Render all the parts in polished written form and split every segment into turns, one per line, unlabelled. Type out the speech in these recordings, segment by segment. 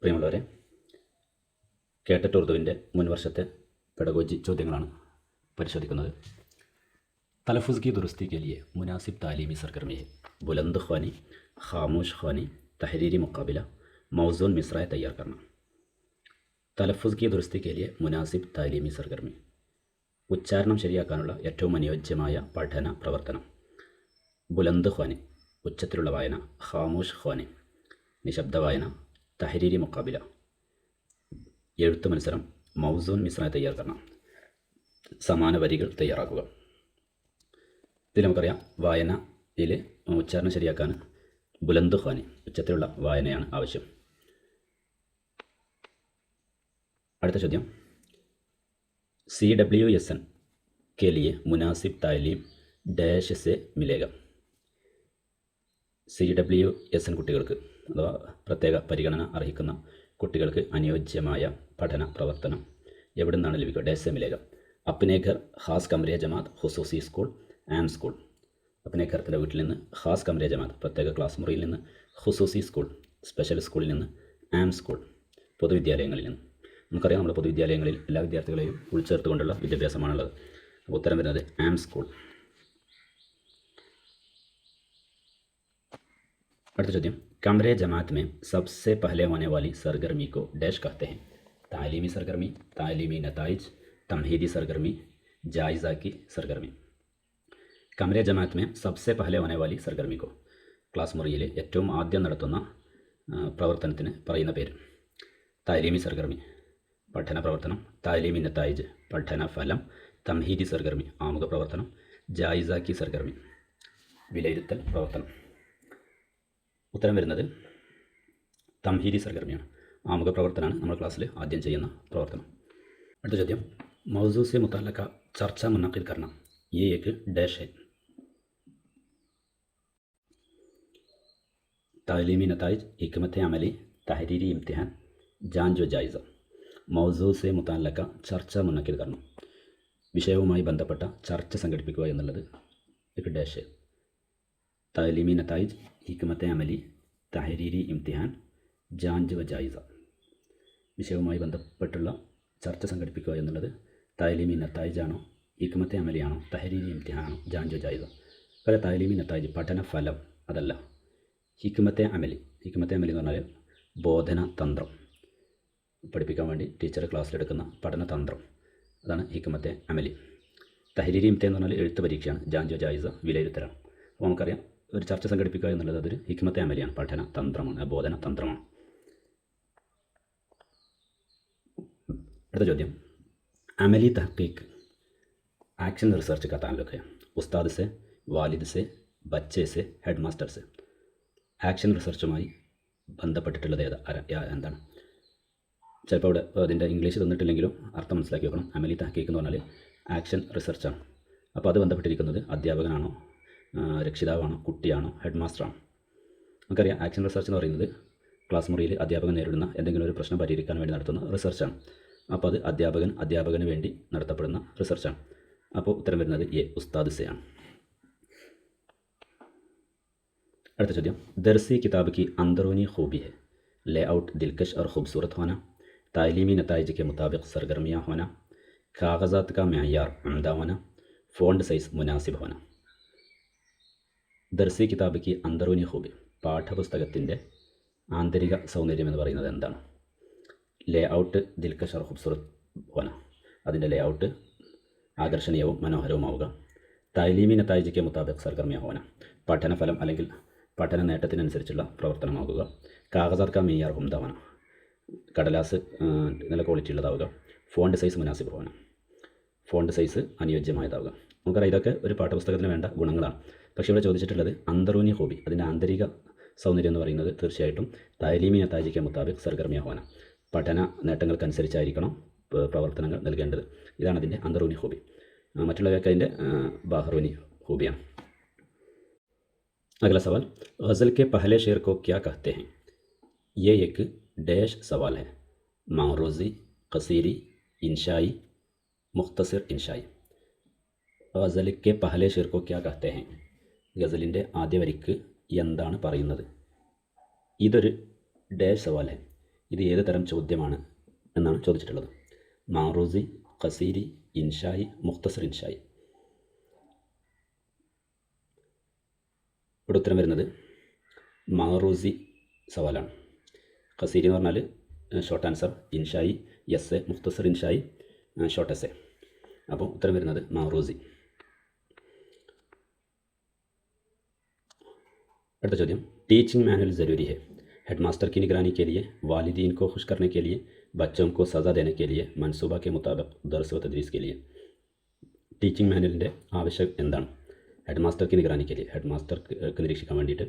പ്രിയമുള്ളവരെ, കേട്ടറ്റ് ഉറുദുവിൻ്റെ മുൻ വർഷത്തെ പെഡഗോജി ചോദ്യങ്ങളാണ് പരിശോധിക്കുന്നത്. തലഫുസ് की दुरुस्ती के लिए मुनासिब तालीमी सरगर्मी है. बुलंद ख्वानी, खामोश ख्वानी, तहरीरी मुकाबिला, मौजून मिसराए तैयार करना. തലഫുസ് की दुरुस्ती के लिए मुनासिब तालीमी सरगर्मी. ഉച്ചാരണം ശരിയാക്കാനുള്ള ഏറ്റവും അനുയോജ്യമായ പഠന പ്രവർത്തനം. ബുലന്ത് ഖ്വാനി, ഉച്ചത്തിലുള്ള വായന. ഖാമോഷ് ഖ്വാനി, നിശബ്ദ വായന. തഹരീരി മുക്കാബില, എഴുത്ത് മത്സരം. മൗസൂൻ മിസ്രായ തയ്യാറാക്കണം, സമാന വരികൾ തയ്യാറാക്കുക. ഇതിൽ നമുക്കറിയാം, വായനയിൽ ഉച്ചാരണം ശരിയാക്കാൻ ബുലന്ത് ഖ്വാനി, ഉച്ചത്തിലുള്ള വായനയാണ് ആവശ്യം. അടുത്ത ചോദ്യം, CWSN के लिए मुनासिब तालीम डैश से मिलेगा. CWSN കുട്ടികൾക്ക് അഥവാ പ്രത്യേക പരിഗണന അർഹിക്കുന്ന കുട്ടികൾക്ക് അനുയോജ്യമായ പഠന പ്രവർത്തനം എവിടെ നിന്നാണ് ലഭിക്കുക? ഡേസെ മിലേഗ. അപ്നെ ഘർ Khas കമരെ Jamaat ഖുസൂസി school and school. അപ്നെ ഘർ തൻ്റെ വീട്ടിൽ നിന്ന്, ഖാസ് കമരെ ജമാത്ത് പ്രത്യേക ക്ലാസ് മുറിയിൽ നിന്ന്, ഖുസൂസി സ്കൂൾ സ്പെഷ്യൽ സ്കൂളിൽ നിന്ന്, ആൻഡ് സ്കൂൾ പൊതുവിദ്യാലയങ്ങളിൽ നിന്ന്. നമുക്കറിയാം, നമ്മുടെ പൊതുവിദ്യാലയങ്ങളിൽ എല്ലാ വിദ്യാർത്ഥികളെയും ഉൾച്ചേർത്തുകൊണ്ടുള്ള വിദ്യാഭ്യാസമാണുള്ളത്. അപ്പോൾ ഉത്തരം വരുന്നത് ആം സ്കൂൾ. അടുത്ത ചോദ്യം, कमरे जमात में सबसे पहले होने वाली सरगर्मी को डैश कहते हैं. तालीमी सरगर्मी, तालीमी नताइज, तमहीदी सरगर्मी, जायज़ा की सरगर्मी. कमरे जमात में सबसे पहले होने वाली सरगर्मी को, ക്ലാസ് മുറിയിൽ ഏറ്റവും ആദ്യം നടത്തുന്ന പ്രവർത്തനത്തിന് പറയുന്ന പേര്. താലീമി സർഗർമി, പഠന പ്രവർത്തനം. താലീമി നതായിജ്, പഠന ഫലം. തംഹീദി സർഗർമി, ആമുഖ പ്രവർത്തനം. ജായിസാക്കി സർഗർമി, വിലയിരുത്തൽ പ്രവർത്തനം. ഉത്തരം വരുന്നത് തംഹീദി സർഗർമിയാണ്. ആമുഖ പ്രവർത്തനമാണ് നമ്മൾ ക്ലാസ്സിൽ ആദ്യം ചെയ്യുന്ന പ്രവർത്തനം. അടുത്ത ചോദ്യം, മൗസൂ സെ മുതഅല്ലഖ ചർച്ച മുനഖിദ് കർന. ये एक डैश है. तालीमी नताइज, हिकमत अमली, तहरीरी इम्तिहान, जान जो जायज़. മൗസൂ സെ മുതഅല്ലഖ ചർച്ച മുനഖിദ് കർന, വിഷയവുമായി ബന്ധപ്പെട്ട ചർച്ച സംഘടിപ്പിക്കുക എന്നുള്ളത് एक डैश है. तालीमी नताइज, हिकमत अमली, തഹരീരി ഇംതിഹാൻ, ജാഞ്ച് വ ജായിസ. വിഷയവുമായി ബന്ധപ്പെട്ടുള്ള ചർച്ച സംഘടിപ്പിക്കുക എന്നുള്ളത് താലീമി നത്തായിജാണോ, ഹിക്മത്തെ അമലിയാണോ, തഹരീരി ഇംതിഹാനാണോ, ജാഞ്ച് വ ജായിസ? പല താലീമി നത്തായിജ് പഠന ഫലം, അതല്ല. ഹിക്മത്തെ അമലി, ഹിക്മത്തെ അമലി എന്ന് പറഞ്ഞാൽ ബോധന തന്ത്രം, പഠിപ്പിക്കാൻ വേണ്ടി ടീച്ചർ ക്ലാസ്സിലെടുക്കുന്ന പഠന തന്ത്രം, അതാണ് ഹിക്മത്തെ അമലി. തഹരീരി ഇംതിഹാൻ എന്ന് പറഞ്ഞാൽ എഴുത്ത് പരീക്ഷയാണ്. ജാഞ്ച് വ ജായിസ വിലയിരുത്തലാണ്. അപ്പോൾ നമുക്കറിയാം, ഒരു ചർച്ച സംഘടിപ്പിക്കുക എന്നുള്ളത് അതൊരു ഹിക്മത്തെ അമലിയാണ്, പഠന തന്ത്രമാണ്, ബോധന തന്ത്രമാണ്. അടുത്ത ചോദ്യം, അമലി തഹ്ഖീഖ് ആക്ഷൻ റിസർച്ച് का ताल्लुक है. ഉസ്താദ് സെ, വാലിദ് സെ, ബച്ചെ സെ, ഹെഡ് മാസ്റ്റർ സെ. ആക്ഷൻ റിസർച്ചുമായി ബന്ധപ്പെട്ടിട്ടുള്ളത് എന്താണ്? ചിലപ്പോൾ ഇവിടെ അതിൻ്റെ ഇംഗ്ലീഷ് തന്നിട്ടില്ലെങ്കിലും അർത്ഥം മനസ്സിലാക്കി വെക്കണം. അമലി തഹ്ഖീഖ് എന്ന് പറഞ്ഞാൽ ആക്ഷൻ റിസർച്ചാണ്. അപ്പോൾ അത് ബന്ധപ്പെട്ടിരിക്കുന്നത് അധ്യാപകനാണോ, രക്ഷിതാവാണോ, കുട്ടിയാണോ, ഹെഡ് മാസ്റ്ററാണോ? നമുക്കറിയാം, ആക്ഷൻ റിസർച്ച് എന്ന് പറയുന്നത് ക്ലാസ് മുറിയിൽ അധ്യാപകൻ നേരിടുന്ന എന്തെങ്കിലും ഒരു പ്രശ്നം പരിഹരിക്കാൻ വേണ്ടി നടത്തുന്ന റിസർച്ചാണ്. അപ്പോൾ അത് അധ്യാപകന് വേണ്ടി നടത്തപ്പെടുന്ന റിസർച്ചാണ്. അപ്പോൾ ഉത്തരം വരുന്നത് എ, ഉസ്താദ് സെ ആണ്. അടുത്ത ചോദ്യം, ദർസി കിതാബ് की अंदरूनी खूबी है. लेआउट दिलकश और खूबसूरत होना, तालीमी नताइज के मुताबिक सरगर्मियाँ होना, कागज़ात का मेयार उम्दा होना, फ़ॉन्ट साइज़ मुनासिब होना. ദർസി കിതാബ് की अंदरूनी खूबी, പാഠപുസ്തകത്തിൻ്റെ ആന്തരിക സൗന്ദര്യം എന്ന് പറയുന്നത് എന്താണ്? ലേ ഔട്ട് ദിൽക്കഷ് ഓർ ഖൂബ്സൂറത്ത് ഹോന, അതിൻ്റെ ലേ ഔട്ട് ആകർഷണീയവും മനോഹരവുമാവുക. താലീമി നതായിജ് കെ മുതാബിഖ് സർഗർമിയ ഹോന, പഠനഫലം അല്ലെങ്കിൽ പഠന നേട്ടത്തിനനുസരിച്ചുള്ള പ്രവർത്തനമാകുക. കാഗസാത്ത് കാ മെയ്യാർ ഹുംദാവന, കടലാസ് നല്ല ക്വാളിറ്റി ഉള്ളതാവുക. ഫോണ്ട് സൈസ് മുനാസിബ് ഹോന, ഫോണ്ട് സൈസ് അനുയോജ്യമായതാവുക. നമുക്കറിയാം, ഇതൊക്കെ ഒരു പാഠപുസ്തകത്തിന് വേണ്ട ഗുണങ്ങളാണ്. പക്ഷേ ഇവിടെ ചോദിച്ചിട്ടുള്ളത് അന്തറൂനി ഹോബി, അതിൻ്റെ ആന്തരിക സൗന്ദര്യം എന്ന് പറയുന്നത് തീർച്ചയായിട്ടും താലീമി നതായിജ് കെ മുതാബിഖ് സർഗർമിയ ഹോന, പഠന നേട്ടങ്ങൾക്കനുസരിച്ചായിരിക്കണം പ്രവർത്തനങ്ങൾ നൽകേണ്ടത്. ഇതാണ് അതിൻ്റെ അന്തറൂനി ഹോബി. മറ്റുള്ളവയൊക്കെ അതിൻ്റെ ബാഹറൂനി ഹോബിയാണ്. अगला सवाल, गज़ल के पहले शेर को क्या कहते हैं? ये एक डैश सवाल है. मारोज़ी, कसीरी, इंशाई, मुख्तसर इंशाई. गज़ल के पहले शेर को क्या कहते हैं? ഗസലിൻ്റെ ആദ്യ വരിക്ക് എന്താണ് പറയുന്നത്? ഇതൊരു ഡാഷ് സവാൽ ഹെ. ഇത് ഏത് തരം ചോദ്യമാണ് എന്നാണ് ചോദിച്ചിട്ടുള്ളത്. മാറൂസി, ഖസീരി, ഇൻഷായി, മുഖ്തസർ ഇൻഷായി. ഇവിടെ ഉത്തരം വരുന്നത് മാറൂസി സവാലാണ്. ഖസീരി എന്ന് പറഞ്ഞാൽ ഷോർട്ട് ആൻസർ, ഇൻഷായി എസ് എ, മുഖ്തസർ ഇൻഷായി ഷോർട്ട് എസ് എ. അപ്പോൾ ഉത്തരം വരുന്നത് മാറൂസി. അടുത്ത ചോദ്യം, टीचिंग मैनुअल ज़रूरी है। हेडमास्टर की निगरानी के लिए, वालिदीन को खुश करने के लिए, बच्चों को सज़ा देने के लिए, मनसूबा के मुताबिक दर्स व तदरीस के लिए. ടീച്ചിങ് മാനുവലിൻ്റെ ആവശ്യം എന്താണ്? ഹെഡ് മാസ്റ്റർക്ക് നിഗറാനിക്ക് लिए, ഹെഡ് മാസ്റ്റർക്ക് നിരീക്ഷിക്കാൻ വേണ്ടിയിട്ട്,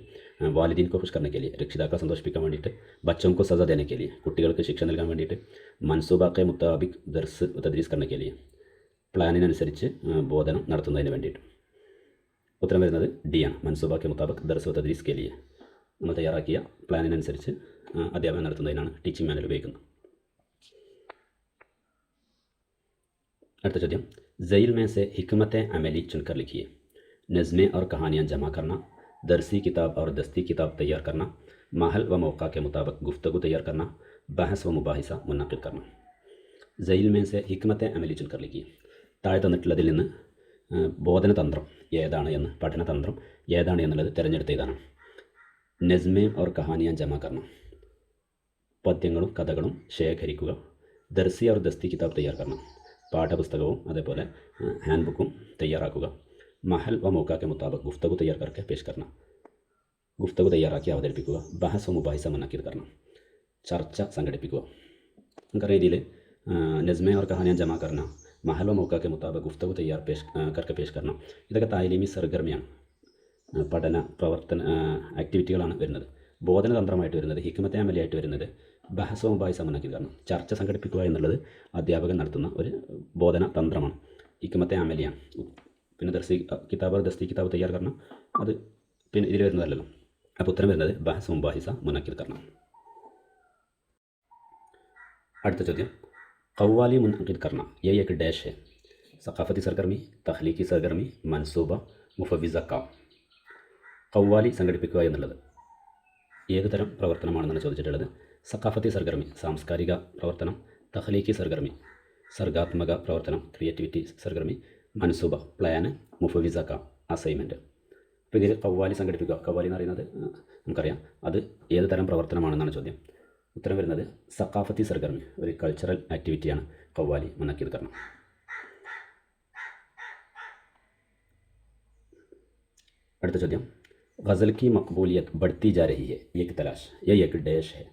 വാലിദീൻ കോ ഖുഷ് കർനെ के लिए, രക്ഷിതാക്കളെ സന്തോഷിപ്പിക്കാൻ വേണ്ടിയിട്ട്, ബച്ചോം കോ സസ ദേനെ के लिए, കുട്ടികൾക്ക് ശിക്ഷ നൽകാൻ വേണ്ടിയിട്ട്, മൻസൂബ കെ മുതാബിക് ദർസ് തദ്രീസ് കർനെ के लिए, പ്ലാനിനനുസരിച്ച് ബോധനം നടത്തുന്നതിന് വേണ്ടിയിട്ട്. ഉത്തരം വരുന്നത് ഡി ആണ്. മൻസൂബ കെ മുതാബിക് ദർസ് വ തദ്രീസ് के लिए, നമ്മൾ തയ്യാറാക്കിയ പ്ലാനിനനുസരിച്ച് അധ്യാപനം നടത്തുന്നതിനാണ് ടീച്ചിങ് മാനുവൽ ഉപയോഗിക്കുന്നത്. അടുത്ത ചോദ്യം, ज़ैल में से हिकमत अमली चुनकर लिखिए. नज़में और कहानियाँ जमा करना, दरसी किताब और दस्ती किताब तैयार करना, माहल व मौका के मुताबिक गुफ्तगू तैयार करना, बहस व मुबाहिसा मुनक़िद करना. ज़ैल में से हिकमत अमली चुनकर लिखिए. താഴെ തന്നിട്ടുള്ളതിൽ നിന്ന് ബോധനതന്ത്രം ഏതാണ് എന്ന്, പഠനതന്ത്രം ഏതാണ് എന്നുള്ളത് തിരഞ്ഞെടുത്ത് എഴുതാനാണ്. നസ്മേ और കഹാനിയാൻ ജമാ കർണ, പദ്യങ്ങളും കഥകളും ശേഖരിക്കുക. ദർസി और ദസ്തി കിതാബ് തയ്യാർ കർണ, പാഠപുസ്തകവും അതേപോലെ ഹാൻഡ് ബുക്കും തയ്യാറാക്കുക. മഹൽ വ മൗക്കാക്കെ മുതാബക് ഗുഫ്തഗു തയ്യാർ കർക്കെ പേഷ് കർണ, ഗുഫ്തഗു തയ്യാറാക്കി അവതരിപ്പിക്കുക. ബഹസ് വ മുബാഹിസ മുനക്കിദ് കർണ, ചർച്ച സംഘടിപ്പിക്കുക. നമുക്കറിയാം ഇതിൽ നസ്മേ और കഹാനിയാൻ ജമാ കർണ, മഹൽ വ മൗക്കാക്കെ മുതാബക് ഗുഫ്തഗു തയ്യാർ കർക്കെ പേഷ് കർണ, ഇതൊക്കെ താലീമി സർഗർമിയാണ്, പഠന പ്രവർത്തന ആക്ടിവിറ്റികളാണ് വരുന്നത്. ബോധനതന്ത്രമായിട്ട് വരുന്നത്, ഹിക്മത്തെ അമലിയായിട്ട് വരുന്നത് ബഹസോ മുബാഹിസ മുനക്കിദ് കർണ, ചർച്ച സംഘടിപ്പിക്കുക എന്നുള്ളത് അധ്യാപകൻ നടത്തുന്ന ഒരു ബോധന തന്ത്രമാണ്, ഹിക്മത്തെ അമലിയാണ്. പിന്നെ ദർസി കിതാബ് ദസ്തി കിതാബ് തയ്യാർ കർണ, അത് പിന്നെ ഇതിൽ വരുന്നതല്ലല്ലോ. അപ്പോൾ ഉത്തരം വരുന്നത് ബഹസോ മുബാഹിസ മുനക്കിദ് കർണ. അടുത്ത ചോദ്യം, ഖവാലി മുനക്കിദ് കർണ ये एक डैश है. सकाफती सरगर्मी, तख्लीकी सरगर्मी, मनसूബ, മുഫവിസ കാം. ഖവാലി സംഘടിപ്പിക്കുക എന്നുള്ളത് ഏത് തരം പ്രവർത്തനമാണെന്നാണ് ചോദിച്ചിട്ടുള്ളത്. സക്കാഫത്തി സർഗർമി സാംസ്കാരിക പ്രവർത്തനം, തഖ്ലീക്കി സർഗർമി സർഗാത്മക പ്രവർത്തനം ക്രിയേറ്റിവിറ്റി സർഗർമി, മൻസൂബ പ്ലാന്, മുഫവിസ കാം അസൈൻമെൻറ്റ്. അപ്പോൾ ഇതിൽ ഖവാലി സംഘടിപ്പിക്കുക, ഖവാലി എന്ന് പറയുന്നത് നമുക്കറിയാം അത് ഏത് തരം പ്രവർത്തനമാണെന്നാണ് ചോദ്യം. ഉത്തരം വരുന്നത് സക്കാഫത്തി സർഗർമി, ഒരു കൾച്ചറൽ ആക്ടിവിറ്റിയാണ് ഖവാലി മുനക്കിദ് കർണ. അടുത്ത ചോദ്യം, गज़ल की मकबूलियत बढ़ती जा रही है, एक तलाश, यह एक डैश है.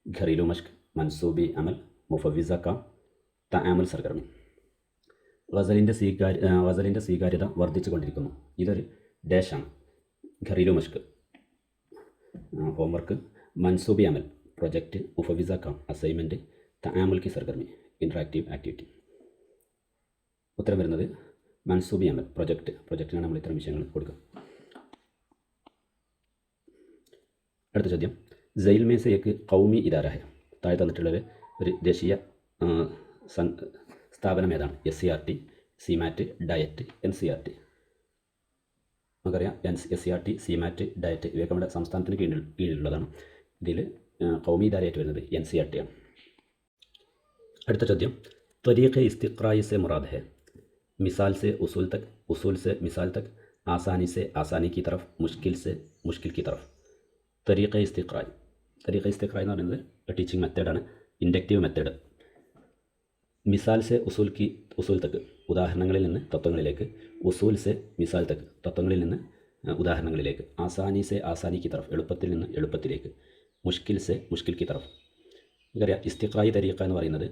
घरेलू मश्क, मनसूबी अमल, मुफविज़ा का തആമുൽ സർഗർമി. ഗസലിൻ്റെ സ്വീകാര്യത വർദ്ധിച്ചു കൊണ്ടിരിക്കുന്നു, ഇതൊരു ഡാഷാണ്. ഘറീലു മഷ്ക് ഹോംവർക്ക്, മൻസൂബി അമൽ പ്രൊജക്റ്റ്, മുഫവിസ കാം അസൈൻമെൻറ്റ്, തആമുൽ കി സർഗർമി ഇൻട്രാക്റ്റീവ് ആക്ടിവിറ്റി. ഉത്തരം വരുന്നത് മൻസൂബി അമൽ പ്രൊജക്റ്റിനാണ് നമ്മൾ ഇത്തരം വിഷയങ്ങൾ കൊടുക്കുക. അടുത്ത ചോദ്യം, ज़ैल में से एक कौमी इदारा है. താഴെ തന്നിട്ടുള്ളത് ഒരു ദേശീയ സ്ഥാപനം ഏതാണ്? SCERT, CMAT, diet, NCERT. നമുക്കറിയാം SCERT, CMAT, ഡയറ്റ് ഇവയൊക്കെ നമ്മുടെ സംസ്ഥാനത്തിന് കീഴിലുള്ളതാണ്. ഇതിൽ കൗമി ഇദാരയായിട്ട് വരുന്നത് NCERT ആണ്. അടുത്ത ചോദ്യം, ത്വരീഖ ഇസ്തിഖ്റാഇ से मुराद है मिसाल से उसूल तक, उसूल से मिसाल तक, आसानी से आसानी की तरफ, मुश्किल से मुश्किल की तरफ. ത്വരീഖ ഇസ്തിഖ്റാഇ എന്ന് പറയുന്നത് ടീച്ചിങ് മെത്തേഡാണ്, ഇൻഡക്റ്റീവ് മെത്തേഡ്. മിസാൽ സെ ഉസൂൽ തക്ക് ഉദാഹരണങ്ങളിൽ നിന്ന് തത്വങ്ങളിലേക്ക്, ഉസൂൽ സെ മിസാൽ തക്ക് തത്വങ്ങളിൽ നിന്ന് ഉദാഹരണങ്ങളിലേക്ക്, ആസാനി സെ ആസാനി കി തറഫ് എളുപ്പത്തിൽ നിന്ന് എളുപ്പത്തിലേക്ക്, മുഷ്കിൽ സെ മുഷ്കിൽ കി തറഫ്. നമുക്കറിയാം ഇസ്തിഖ്റാഇ തരീഖ എന്ന് പറയുന്നത്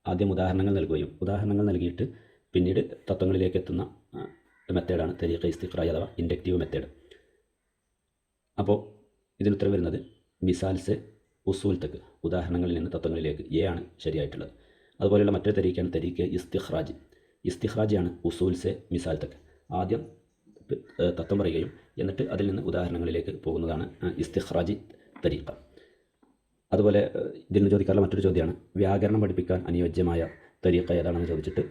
ആദ്യം ഉദാഹരണങ്ങൾ നൽകുകയും ഉദാഹരണങ്ങൾ നൽകിയിട്ട് പിന്നീട് തത്വങ്ങളിലേക്ക് എത്തുന്ന മെത്തേഡാണ് തരീഖ ഇസ്തിഖ്റാഇ അഥവാ ഇൻഡക്റ്റീവ് മെത്തേഡ്. അപ്പോൾ ഇതിനുത്തരം വരുന്നത് മിസാൽ സെ ഉസൂൽ തക്ക് ഉദാഹരണങ്ങളിൽ നിന്ന് തത്വങ്ങളിലേക്ക്, എ ആണ് ശരിയായിട്ടുള്ളത്. അതുപോലെയുള്ള മറ്റൊരു തരീഖയാണ് തരീഖ ഇസ്തിഖ്റാജാണ് ഉസൂൽ സെ മിസാൽ തക്ക്. ആദ്യം തത്വം പറയുകയും എന്നിട്ട് അതിൽ നിന്ന് ഉദാഹരണങ്ങളിലേക്ക് പോകുന്നതാണ് ഇസ്തിഖ്റാജി തരീഖ. അതുപോലെ ഇതിൽ നിന്ന് ചോദിക്കാനുള്ള മറ്റൊരു ചോദ്യമാണ്, വ്യാകരണം പഠിപ്പിക്കാൻ അനുയോജ്യമായ തരീഖ ഏതാണെന്ന് ചോദിച്ചിട്ട്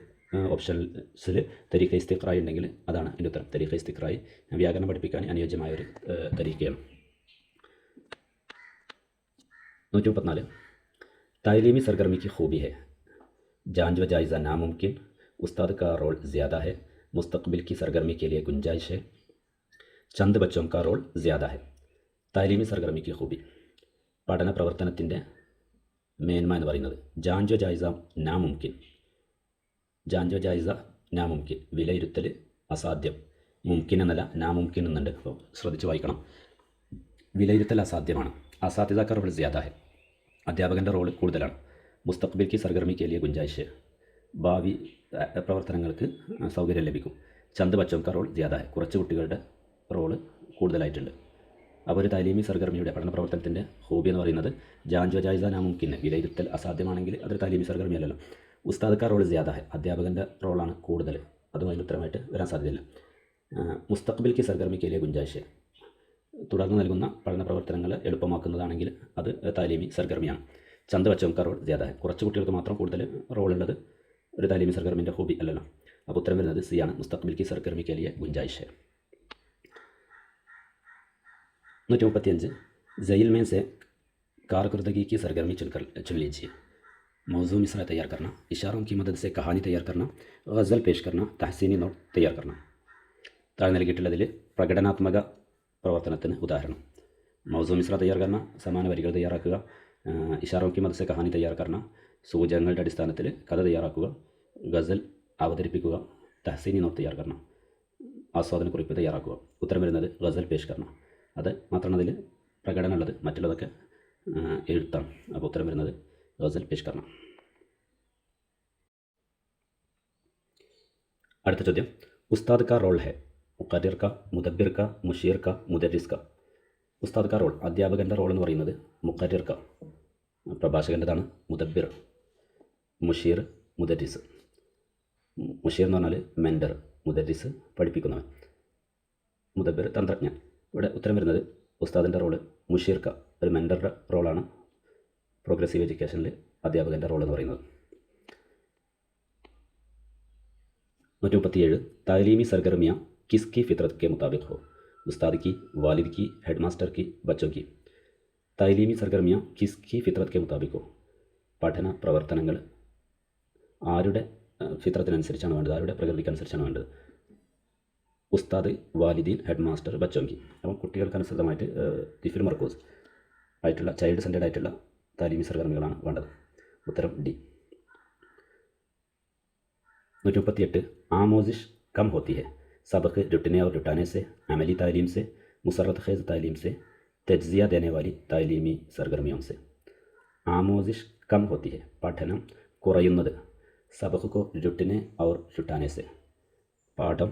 ഓപ്ഷൻസിൽ തരീഖ ഇസ്തിഖ്റായി ഉണ്ടെങ്കിൽ അതാണ് എൻ്റെ ഉത്തരം. തരീഖ ഇസ്തിഖ്റായി വ്യാകരണം പഠിപ്പിക്കാൻ അനുയോജ്യമായ ഒരു തരീഖയാണ്. 134 तालीमी सरगर्मी की खूबी है, जांच व जायज़ा नामुमकिन, उस्ताद का रोल ज़्यादा है, मुस्तकबिल की सरगर्मी के लिए गुंजाइश है, चंद बच्चों का रोल ज़्यादा है. तालीमी सरगर्मी की खूबി പഠന പ്രവർത്തനത്തിൻ്റെ മേന്മ എന്ന് പറയുന്നത് ജാഞ്ചോ ജായിസ നാമുംകിൻ. ജാഞ്ചോ ജായിസ നാമുംകിൻ വിലയിരുത്തൽ അസാധ്യം. മുംകിൻ എന്നല്ല നാമുംകിൻ എന്നുണ്ട്, അപ്പോൾ ശ്രദ്ധിച്ച് വായിക്കണം. വിലയിരുത്തൽ അസാധ്യമാണ്. അസാധ്യത റോൾ ജ്യാദ ഹെ, അധ്യാപകൻ്റെ റോൾ കൂടുതലാണ്. മുസ്തഖ്ബിൽ കി സർഗർമി കെ ലിയെ ഗുഞ്ചായിഷ്, ഭാവി പ്രവർത്തനങ്ങൾക്ക് സൗകര്യം ലഭിക്കും. ചന്ദ് ബച്ചോം കാ റോൾ ജ്യാദ ഹെ, കുറച്ച് കുട്ടികളുടെ റോള് കൂടുതലായിട്ടുണ്ട്. അപ്പോൾ ഒരു താലീമി സർഗർമിയുടെ പഠന പ്രവർത്തനത്തിൻ്റെ ഹോബി എന്ന് പറയുന്നത് ജാഞ്ചോ ജായിസ നാമുംകിന് വിലയിരുത്തൽ അസാധ്യമാണെങ്കിൽ അതൊരു താലീമി സർഗർമിയല്ലല്ലോ. ഉസ്താദ് കാ റോൾ ജ്യാദ ഹെ, അധ്യാപകൻ്റെ റോളാണ് കൂടുതൽ, അതും അതിന് ഉത്തരമായിട്ട് വരാൻ സാധ്യതയില്ല. മുസ്തഖ്ബിൽ കി സർഗർമി കെ ലിയെ ഗുഞ്ചായിഷ്, തുടർന്ന് നൽകുന്ന പഠന പ്രവർത്തനങ്ങൾ എളുപ്പമാക്കുന്നതാണെങ്കിൽ അത് താലീമി സർഗർമിയാണ്. ചന്ദ് ബച്ചോം കാ റോൾ ജ്യാദ ഹെ, കുറച്ച് കുട്ടികൾക്ക് മാത്രം കൂടുതൽ റോളുള്ളത് ഒരു താലീമി സർഗർമിൻ്റെ ഹോബി അല്ലല്ലോ. അപ്പോൾ ഉത്തരം വരുന്നത് സി ആണ്, മുസ്തഖ്ബിൽ കി സർഗർമി കെ ലിയെ ഗുഞ്ചായിഷ്. 135 ज़ैल में से कारकर्दगी की सरगर्मी चुन लीजिए. मौजू मिसरा तैयार करना, इशारों की मदद से कहानी तैयार करना, गज़ल पेश करना, तहसीनी नोट तैयार करना. താഴെ നൽകിയിട്ടുള്ളതിൽ പ്രകടനാത്മക പ്രവർത്തനത്തിന് ഉദാഹരണം: മൗസൂ മിസ്ര തയ്യാർ കർണ, സമാന വരികൾ തയ്യാറാക്കുക, ഇഷാറോ കി മദദ് സെ കഹാനി തയ്യാർ കർണ, സൂചകങ്ങളുടെ അടിസ്ഥാനത്തിൽ കഥ തയ്യാറാക്കുക, ഗസൽ അവതരിപ്പിക്കുക, തഹസീനി നോട്ട് തയ്യാർ കർണ, ആസ്വാദനക്കുറിപ്പ് തയ്യാറാക്കുക. ഉത്തരം വരുന്നത് ഗസൽ പേഷ് കർണ. അത് മാത്രമാണ് അതിൽ പ്രകടനമുള്ളത്, മറ്റുള്ളതൊക്കെ എഴുത്താണ്. അപ്പോൾ ഉത്തരം വരുന്നത് ഗസൽ പേഷ് കർണ. അടുത്ത ചോദ്യം, ഉസ്താദ് കാ റോൾ ഹെ മുഖദ്ദിർ കാ, മുദബ്ബിർ കാ, മുഷീർ കാ, മുദരിസ് കാ. ഉസ്താദ് കാ റോൾ, അധ്യാപകൻ്റെ റോൾ എന്ന് പറയുന്നത് മുഖദ്ദിർ കാ, പ്രഭാഷകൻ്റെതാണ്. മുദബ്ബിർ, മുഷീർ, മുദരിസ്. മുഷീർ എന്ന് പറഞ്ഞാൽ മെൻഡർ, മുദരിസ് പഠിപ്പിക്കുന്നവൻ, മുദബ്ബിർ തന്ത്രജ്ഞൻ. ഇവിടെ ഉത്തരം വരുന്നത് ഉസ്താദിൻ്റെ റോള് മുഷീർ കാ, ഒരു മെൻഡറുടെ റോളാണ് പ്രോഗ്രസീവ് എഡ്യൂക്കേഷനിൽ അധ്യാപകൻ്റെ റോൾ എന്ന് പറയുന്നത്. 137 तालीमी सरगर्मियाँ किसकी फितरत के मुताबिक हो. उस्ताद की, वालिद की, हेडमास्टर की, बच्चों की. तालीमी सरगर्मियाँ किसकी फितरत के मुताबिक हो. പഠന പ്രവർത്തനങ്ങൾ ആരുടെ ഫിത്രത്തിനനുസരിച്ചാണ് വേണ്ടത്, ആരുടെ പ്രകൃതിക്കനുസരിച്ചാണ് വേണ്ടത്. ഉസ്താദ്, വാലിദീൻ, ഹെഡ് മാസ്റ്റർ, ബച്ചോങ്കി. അപ്പം കുട്ടികൾക്കനുസൃതമായിട്ട് തിഫിൽ മർക്കൂസ് ആയിട്ടുള്ള, ചൈൽഡ് സെൻറ്റേഡ് ആയിട്ടുള്ള താലീമി സർഗർമികളാണ് വേണ്ടത്. ഉത്തരം ഡി. 138 आमोजिश कम होती है. सबक जुटने और जुटाने से, अमली तालीम से, मुसरत खेज़ तालीम से, तज्जिया देने वाली तालीमी सरगर्मियों से. आमोजिश कम होती है, പഠനം കുറയുന്നത്. സബഖ് को जुटने और जुटाने से, പാഠം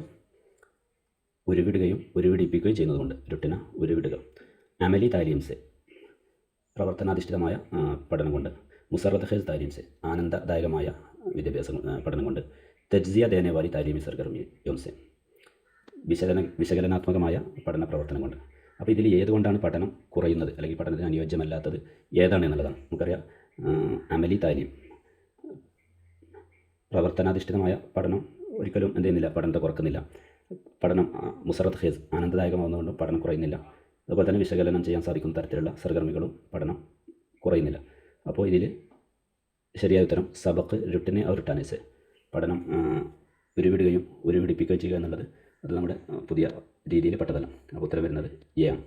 ഉരുവിടുകയും ഉരുവിടിപ്പിക്കുകയും ചെയ്യുന്നതുകൊണ്ട്, രുട്ടിന ഉരുവിടുക. അമലി താലീം സെ, പ്രവർത്തനാധിഷ്ഠിതമായ പഠനം കൊണ്ട്. മുസറത്ത് ഖേസ് താലീം സെ, ആനന്ദദായകമായ വിദ്യാഭ്യാസ പഠനം കൊണ്ട്. തജ്സിയ ദേനെ വാലി താലീമി സർഗർമിയോം സെ, വിശകലനാത്മകമായ പഠന പ്രവർത്തനം കൊണ്ട്. അപ്പോൾ ഇതിൽ ഏതുകൊണ്ടാണ് പഠനം കുറയുന്നത് അല്ലെങ്കിൽ പഠനത്തിന് അനുയോജ്യമല്ലാത്തത് ഏതാണ് എന്നുള്ളതാണ്. നമുക്കറിയാം, അമലി താലീം, പ്രവർത്തനാധിഷ്ഠിതമായ പഠനം ഒരിക്കലും എന്ത് ചെയ്യുന്നില്ല, പഠനത്തെ കുറക്കുന്നില്ല. പഠനം മുസറത്ത് ഖേസ്, ആനന്ദദായകമാകുന്നതുകൊണ്ടും പഠനം കുറയുന്നില്ല. അതുപോലെ തന്നെ വിശകലനം ചെയ്യാൻ സാധിക്കുന്ന തരത്തിലുള്ള സർഗർമികളും പഠനം കുറയുന്നില്ല. അപ്പോൾ ഇതിൽ ശരിയായ ഉത്തരം സബക്ക് രുട്ടിനെ ഔർ രുട്ടാനേസ്, പഠനം ഉരുവിടുകയും ഉരുവിടിപ്പിക്കുകയും ചെയ്യുക എന്നുള്ളത് അത് നമ്മുടെ പുതിയ രീതിയിൽ പെട്ടതല്ല. അപ്പോൾ ഉത്തരം വരുന്നത് എ ആണ്.